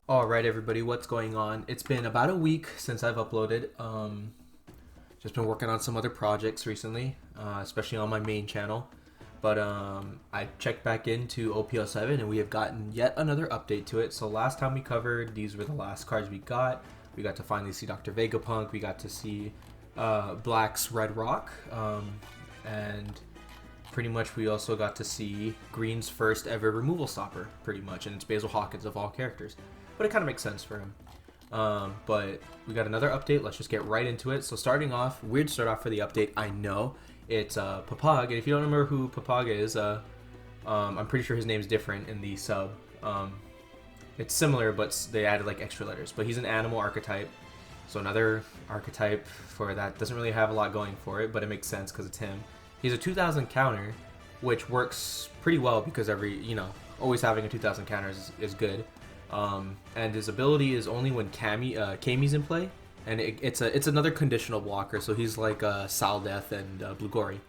Alright everybody, what's going on? It's been about a week since I've uploaded. Just been working on some other projects recently, especially on my main channel. But I checked back into OP-07 and we have gotten yet another update to it. So last time we covered, these were the last cards we got. We got to finally see Dr. Vegapunk, we got to see Black's Red Rock, and pretty much we also got to see Green's first ever removal stopper, pretty much, and it's Basil Hawkins of all characters. But it kind of makes sense for him. But we got another update. Let's just get right into it. So starting off, weird start off for the update. I know it's Papag, and if you don't remember who Papag is, I'm pretty sure his name's different in the sub. It's similar, but they added like extra letters. But he's an animal archetype, so another archetype for that doesn't really have a lot going for it, but it makes sense because it's him. He's a 2000 counter, which works pretty well because always having a 2000 counter is good. And his ability is only when Kami's in play, and it's another conditional blocker, so he's like Saldeth and Blugori,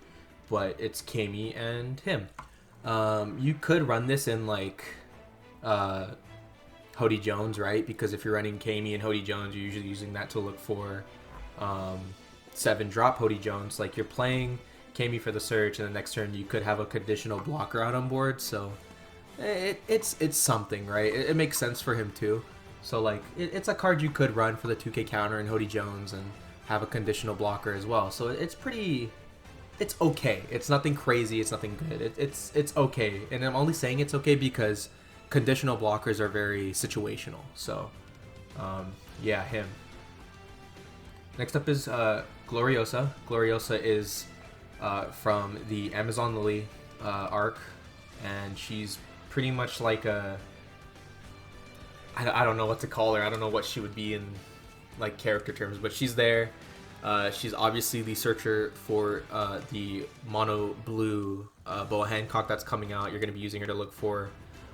but it's Kami and him. You could run this in like Hody Jones, right? Because if you're running Kami and Hody Jones, you're usually using that to look for 7-drop Hody Jones. Like you're playing Kami for the search, and the next turn you could have a conditional blocker out on board, so it's something, right? It makes sense for him too. So like it's a card you could run for the 2K counter and Hody Jones and have a conditional blocker as well. So it's okay. It's nothing crazy. It's nothing good. It's okay. And I'm only saying it's okay because conditional blockers are very situational. So yeah, him. Next up is Gloriosa. Gloriosa is from the Amazon Lily arc, and she's pretty much like I don't know what to call her. I don't know what she would be in like character terms, but she's there. She's obviously the searcher for the mono blue Boa Hancock that's coming out. You're going to be using her to look for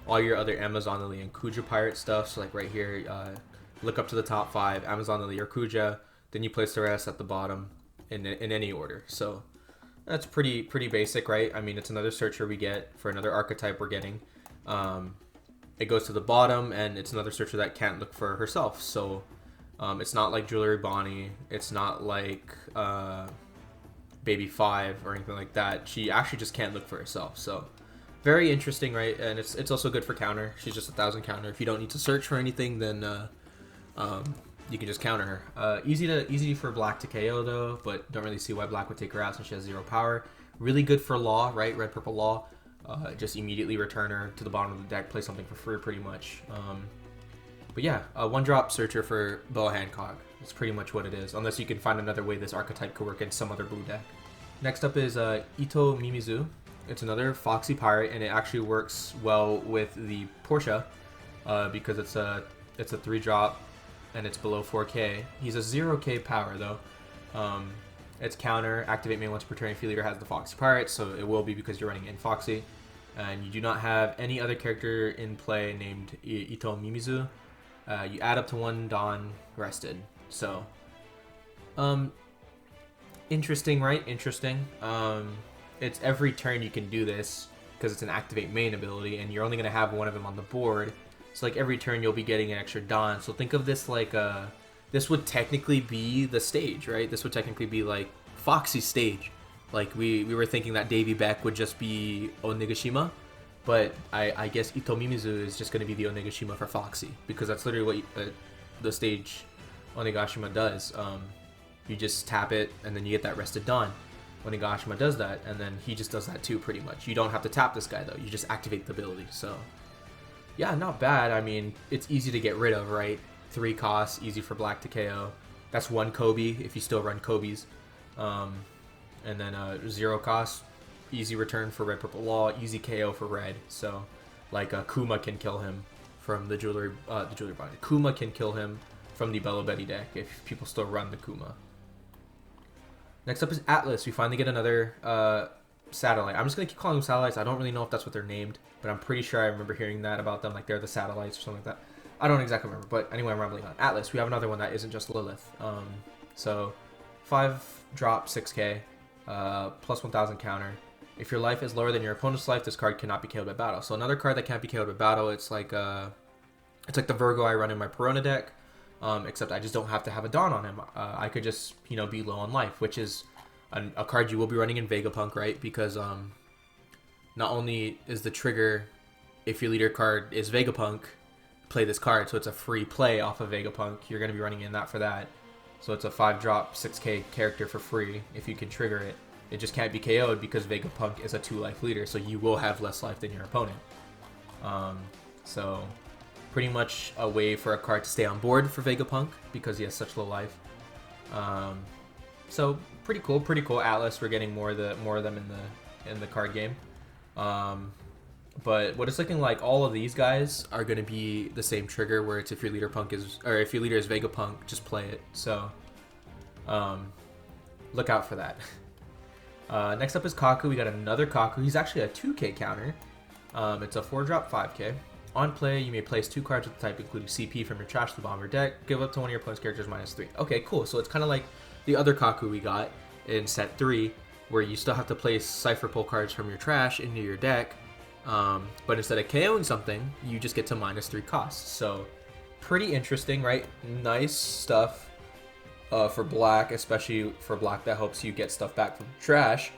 all your other Amazon Lily and Kuja pirate stuff. So like right here, look up to the top 5, Amazon Lily or Kuja, then you place the rest at the bottom in any order. So that's pretty basic, right? I mean, it's another searcher we get for another archetype we're getting. It goes to the bottom, and it's another searcher that can't look for herself. So it's not like Jewelry Bonnie. It's not like Baby 5 or anything like that. She actually just can't look for herself. So very interesting, right? And it's also good for counter. She's just 1000 counter. If you don't need to search for anything, then you can just counter her. Easy for Black to KO though, but don't really see why Black would take her out since she has 0 power. Really good for Law, right? Red Purple Law. Just immediately return her to the bottom of the deck, play something for free pretty much. But yeah, a 1-drop searcher for Boa Hancock. That's pretty much what it is, unless you can find another way this archetype could work in some other blue deck. Next up is Ito Mimizu. It's another Foxy Pirate, and it actually works well with the Portia because it's a 3-drop and it's below 4K. He's a 0K power though. It's counter, activate main once per turn if your leader has the Foxy Pirates, so it will be because you're running in Foxy. And you do not have any other character in play named Ito Mimizu. You add up to 1 Dawn rested. So, interesting, right? Interesting. It's every turn you can do this because it's an activate main ability, and you're only going to have one of them on the board. So like every turn you'll be getting an extra Dawn. So think of this like this would technically be the stage, right? This would technically be like Foxy's stage. Like we were thinking that Davy Beck would just be Onigashima, but I guess Ito Mimizu is just going to be the Onigashima for Foxy, because that's literally what the stage Onigashima does. You just tap it and then you get that rested Dawn. Onigashima does that, and then he just does that too pretty much. You don't have to tap this guy though, you just activate the ability. So yeah, not bad. I mean, it's easy to get rid of, right? 3 costs, easy for Black to KO. That's 1 Kobe if you still run Kobe's. And then 0 cost, easy return for Red Purple Law, easy KO for Red. So like Kuma can kill him from the Jewelry Body. Kuma can kill him from the Bello Betty deck if people still run the Kuma. Next up is Atlas. We finally get another satellite. I'm just gonna keep calling them satellites. I don't really know if that's what they're named, but I'm pretty sure I remember hearing that about them, like they're the satellites or something like that. I don't exactly remember, but anyway, I'm rambling on. Atlas, we have another one that isn't just Lilith. So 5-drop 6K, plus 1000 counter. If your life is lower than your opponent's life, this card cannot be KO'd by battle. So another card that can't be KO'd by battle, it's like It's like the Virgo I run in my Perona deck, except I just don't have to have a Dawn on him. I could just, you know, be low on life, which is a card you will be running in Vegapunk, right? Because not only is the trigger, if your leader card is Vegapunk, play this card, so it's a free play off of Vegapunk. You're going to be running in that for that. So it's a 5-drop 6k character for free if you can trigger it. It just can't be KO'd because Vegapunk is a 2-life leader, so you will have less life than your opponent. So pretty much a way for a card to stay on board for Vegapunk because he has such low life. So pretty cool. Atlas, we're getting more of them in the card game. But what it's looking like, all of these guys are going to be the same trigger, where it's if your leader is Vegapunk, just play it. So look out for that. Next up is Kaku. We got another Kaku. He's actually a 2k counter. It's a 4-drop 5k. On play, you may place 2 cards with the type including CP from your trash to the bottom of your deck. Give up to one of your opponent's characters -3. Okay, cool. So it's kind of like the other Kaku we got in set 3, where you still have to place Cypher Pull cards from your trash into your deck. But instead of KOing something, you just get to -3 costs. So pretty interesting, right? Nice stuff for black, especially for black that helps you get stuff back from trash.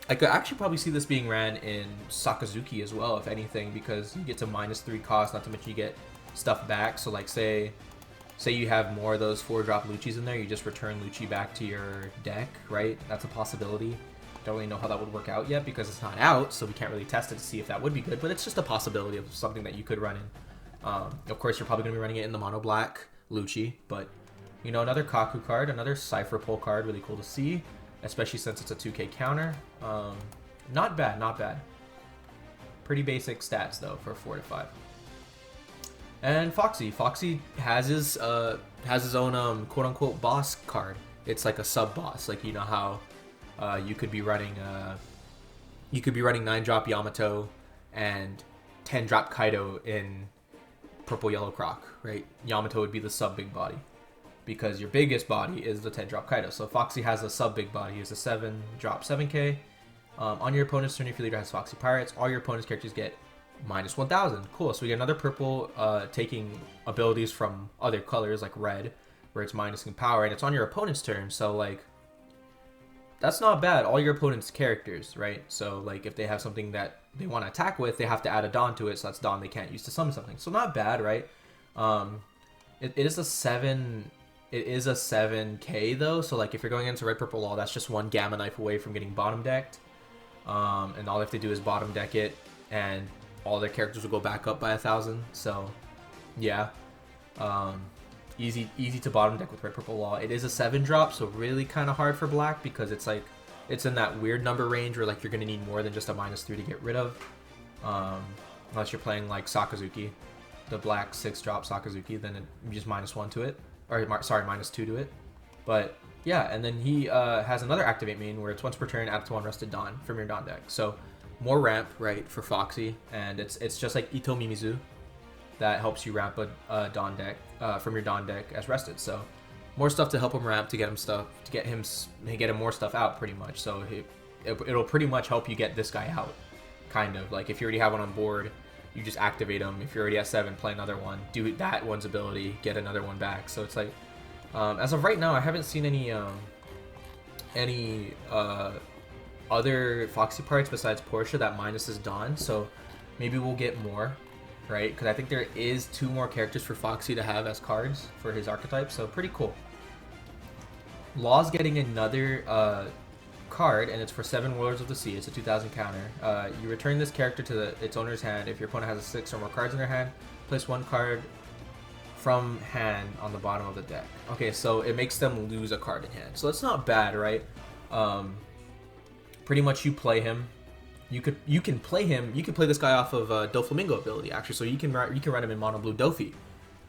I could actually probably see this being ran in Sakazuki as well, if anything, because you get to -3 costs, not to mention you get stuff back. So like say you have more of those 4-drop Luchis in there, you just return Luchi back to your deck, right? That's a possibility. Don't really know how that would work out yet because it's not out, so we can't really test it to see if that would be good, but it's just a possibility of something that you could run in. Of course, you're probably going to be running it in the mono black Lucci, but you know, another Kaku card, another Cypher Pull card, really cool to see, especially since it's a 2k counter. Not bad. Pretty basic stats though for 4 to 5. And Foxy has his own quote unquote boss card. It's like a sub boss, like you know how you could be running 9-drop Yamato and 10-drop Kaido in purple yellow croc, right? Yamato would be the sub big body because your biggest body is the 10-drop Kaido. So Foxy has a sub big body. He's a 7-drop 7k. On your opponent's turn, if your leader has Foxy Pirates, all your opponent's characters get -1000. Cool. So we get another purple taking abilities from other colors like red, where it's minus in power, and it's on your opponent's turn. So like, that's not bad. All your opponent's characters, right? So like, if they have something that they want to attack with, they have to add a Dawn to it. So that's Dawn they can't use to summon something. So not bad, right? It is a 7k though. So like, if you're going into red purple law, that's just one Gamma Knife away from getting bottom decked. And all they have to do is bottom deck it, and all their characters will go back up by 1000. So yeah, easy to bottom deck with red purple law. It is a 7-drop, so really kind of hard for black because it's like it's in that weird number range where like you're gonna need more than just a -3 to get rid of, unless you're playing like Sakazuki, the black 6-drop Sakazuki. Then you just -1 to it, or sorry, -2 to it. But yeah, and then he has another activate main where it's once per turn, add to 1 rested Dawn from your Dawn deck. So more ramp, right, for Foxy, and it's just like Ito Mimizu that helps you ramp a Dawn deck from your Dawn deck as rested. So more stuff to help him ramp, to get him more stuff out, pretty much. So it'll pretty much help you get this guy out, kind of like if you already have one on board, you just activate him. If you're already at 7, play another one, do that one's ability, get another one back. So it's like, as of right now, I haven't seen any other Foxy Pirates besides Portia that minuses Dawn, so maybe we'll get more, right? Because I think there is 2 more characters for Foxy to have as cards for his archetype, so pretty cool. Law's getting another card, and it's for 7 Warlords of the Sea. It's a 2000 counter. You return this character to its owner's hand. If your opponent has a 6 or more cards in their hand, place 1 card from hand on the bottom of the deck. Okay, so it makes them lose a card in hand. So that's not bad, right? Pretty much you play him. You can play this guy off of Doflamingo ability, actually. So you can run him in mono blue Dofi.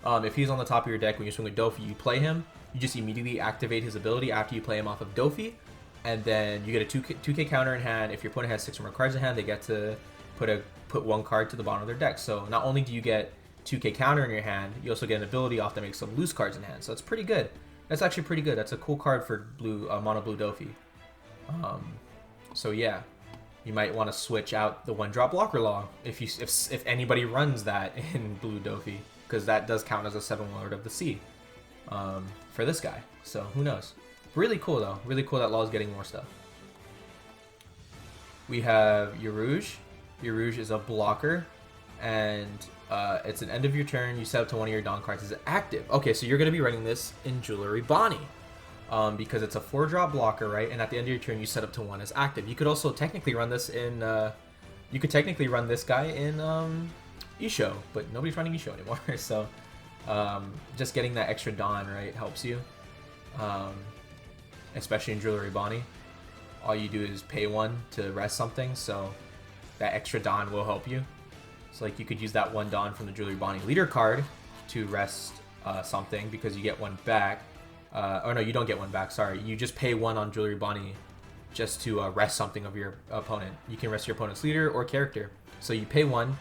If he's on the top of your deck when you swing with Dofi, you play him. You just immediately activate his ability after you play him off of Dofi, and then you get a 2k counter in hand. If your opponent has 6 or more cards in hand, they get to put 1 card to the bottom of their deck. So not only do you get 2k counter in your hand, you also get an ability off that makes them lose cards in hand. So it's pretty good. That's actually pretty good. That's a cool card for blue mono blue Dofi. So yeah, You might want to switch out the 1-drop blocker law if anybody runs that in Blue Dofi, because that does count as a 7 Lord of the Sea for this guy. So who knows? Really cool though. Really cool that law is getting more stuff. We have Yarouge. Yarouge is a blocker, and it's an end of your turn. You set up to one of your Dawn cards as active. Okay, so you're going to be running this in Jewelry Bonnie. Because it's a 4-drop blocker, right? And at the end of your turn, you set up to 1 as active. You could also technically run this in... you could technically run this guy in Isho, but nobody's running Isho anymore. So just getting that extra Dawn, right, helps you. Especially in Jewelry Bonnie. All you do is pay 1 to rest something, so that extra Dawn will help you. So like you could use that 1 Dawn from the Jewelry Bonnie leader card to rest something, because you get 1 back. Or no, you don't get 1 back, sorry. You just pay 1 on Jewelry Bonnie just to rest something of your opponent. You can rest your opponent's leader or character. So you pay 1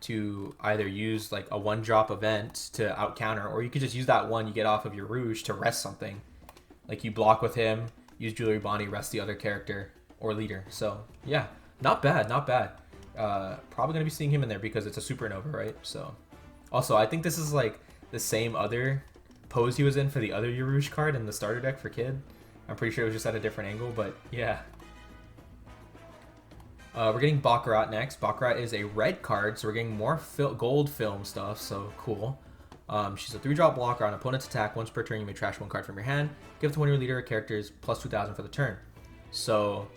to either use like a 1-drop event to out counter, or you could just use that 1 you get off of your Rouge to rest something. Like you block with him, use Jewelry Bonnie, rest the other character or leader. So yeah, not bad, not bad. Probably going to be seeing him in there because it's a Supernova, right? So also, I think this is like the same other pose he was in for the other Yarouge card in the starter deck for Kid. I'm pretty sure it was just at a different angle, but yeah. We're getting Baccarat next. Baccarat is a red card, so we're getting more gold film stuff, so cool. She's a 3-drop blocker. On opponent's attack, once per turn, you may trash 1 card from your hand. Give it to one of your leader characters, plus 2,000 for the turn. So,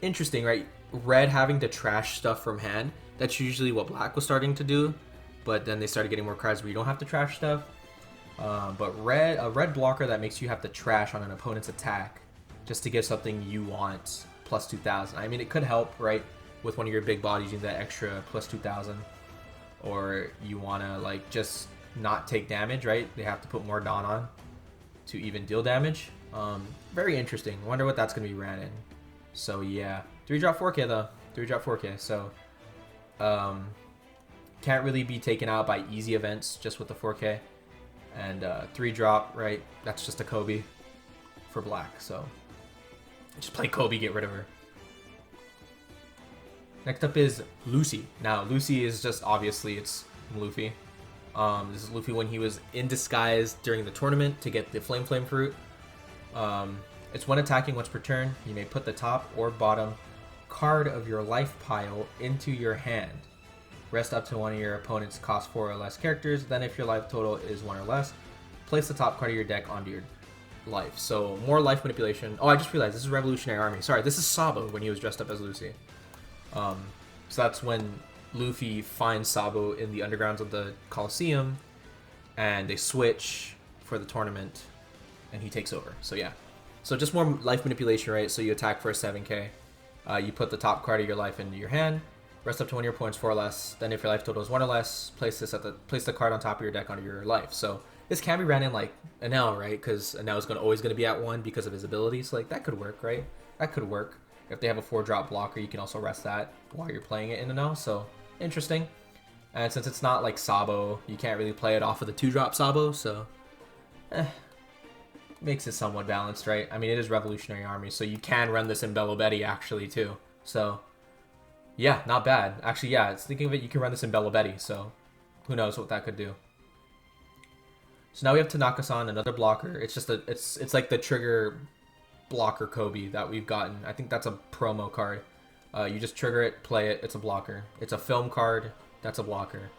interesting, right? Red having to trash stuff from hand. That's usually what black was starting to do, but then they started getting more cards where you don't have to trash stuff. But a red blocker that makes you have to trash on an opponent's attack just to give something you want plus 2,000. I mean, it could help, right, with one of your big bodies using that extra plus 2,000. Or you want to, like, just not take damage, right? They have to put more Dawn on to even deal damage. Very interesting. Wonder what that's going to be ran in. So, yeah. 3-drop 4K, though. 3-drop 4K. So, can't really be taken out by easy events just with the 4K. And 3-drop, right? That's just a Kobe for black. So just play Kobe, get rid of her. Next up is Lucy. Now, Lucy is just, obviously, it's Luffy. This is Luffy when he was in disguise during the tournament to get the Flame Fruit. It's when attacking once per turn. You may put the top or bottom card of your life pile into your hand. Rest up to one of your opponent's cost 4 or less characters. Then if your life total is 1 or less, place the top card of your deck onto your life. So more life manipulation. Oh, I just realized this is Revolutionary Army. Sorry, this is Sabo when he was dressed up as Lucy. So that's when Luffy finds Sabo in the undergrounds of the Coliseum, and they switch for the tournament, and he takes over. So yeah. So just more life manipulation, right? So you attack for a 7k. You put the top card of your life into your hand. Rest up to 1 of your points 4 or less. Then if your life total is 1 or less, place the card on top of your deck onto your life. So this can be ran in like Enel, right? Because Enel is always going to be at 1 because of his abilities. Like that could work, right? That could work. If they have a 4-drop blocker, you can also rest that while you're playing it in Enel. So interesting. And since it's not like Sabo, you can't really play it off of the 2-drop Sabo. So makes it somewhat balanced, right? I mean, it is Revolutionary Army, so you can run this in Bello Betty actually too. So yeah, not bad. Actually, yeah, it's thinking of it, you can run this in Bello Betty, so who knows what that could do. So now we have Tanaka-san, another blocker. It's just it's like the trigger blocker Kobe that we've gotten. I think that's a promo card. You just trigger it, play it, it's a blocker. It's a film card, that's a blocker.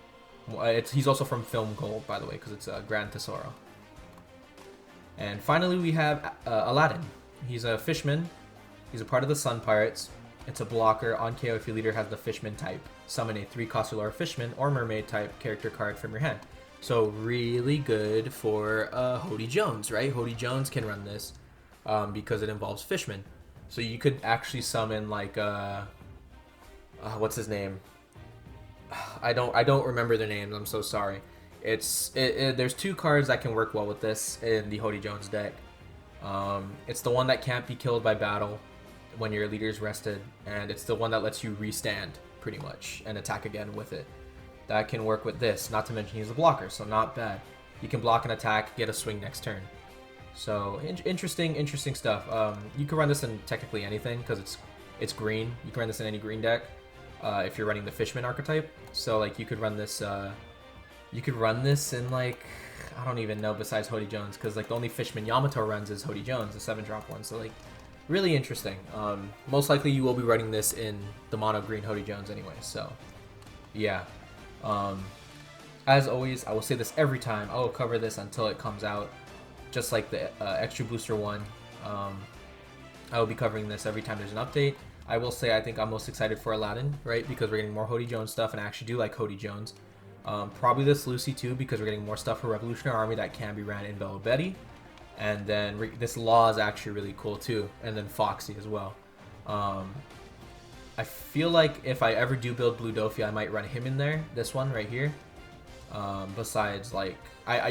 He's also from Film Gold, by the way, because it's a Grand Tesoro. And finally we have Aladdin. He's a fishman. He's a part of the Sun Pirates. It's a blocker. On KO, if your leader has the Fishman type, summon a 3-cost Allure Fishman or Mermaid type character card from your hand. So really good for Hody Jones, right? Hody Jones can run this because it involves Fishman. So you could actually summon like what's his name? I don't remember their names. I'm so sorry. There's 2 cards that can work well with this in the Hody Jones deck. It's the one that can't be killed by battle when your leader's rested, and it's the one that lets you restand pretty much and attack again with it. That can work with this, not to mention he's a blocker, so not bad. You can block an attack, get a swing next turn. So interesting stuff. You can run this in technically anything because it's It's green. You can run this in any green deck if you're running the Fishman archetype. So like you could run this in like, I don't even know besides Hody Jones, because like the only Fishman Yamato runs is Hody Jones, the 7-drop one. So like really interesting. Most likely you will be running this in the mono green Hody Jones anyway. So yeah. As always, I will say this every time. I will cover this until it comes out, just like the extra booster one. I will be covering this every time there's an update. I will say I think I'm most excited for Aladdin, right? Because we're getting more Hody Jones stuff, and I actually do like Hody Jones. Probably this Lucy too, because we're getting more stuff for Revolutionary Army that can be ran in Bella Betty. And then this Law is actually really cool too. And then Foxy as well. I feel like if I ever do build Blue Dofi, I might run him in there. This one right here. Besides, like,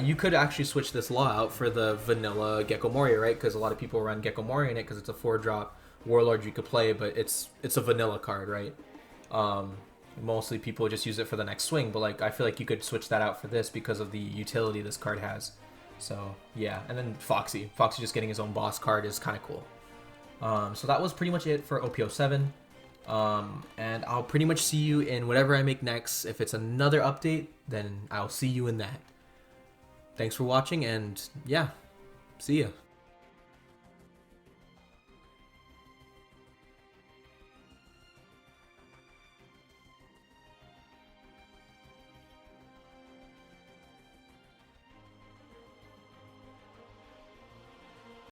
you could actually switch this Law out for the vanilla Gecko Moria, right? Because a lot of people run Gecko Moria in it because it's a 4-drop Warlord you could play, but it's a vanilla card, right? Mostly people just use it for the next swing, but like I feel like you could switch that out for this because of the utility this card has. So yeah, and then Foxy just getting his own boss card is kind of cool. So that was pretty much it for OP-07. And I'll pretty much see you in whatever I make next. If it's another update, then I'll see you in that. Thanks for watching, and yeah, see ya.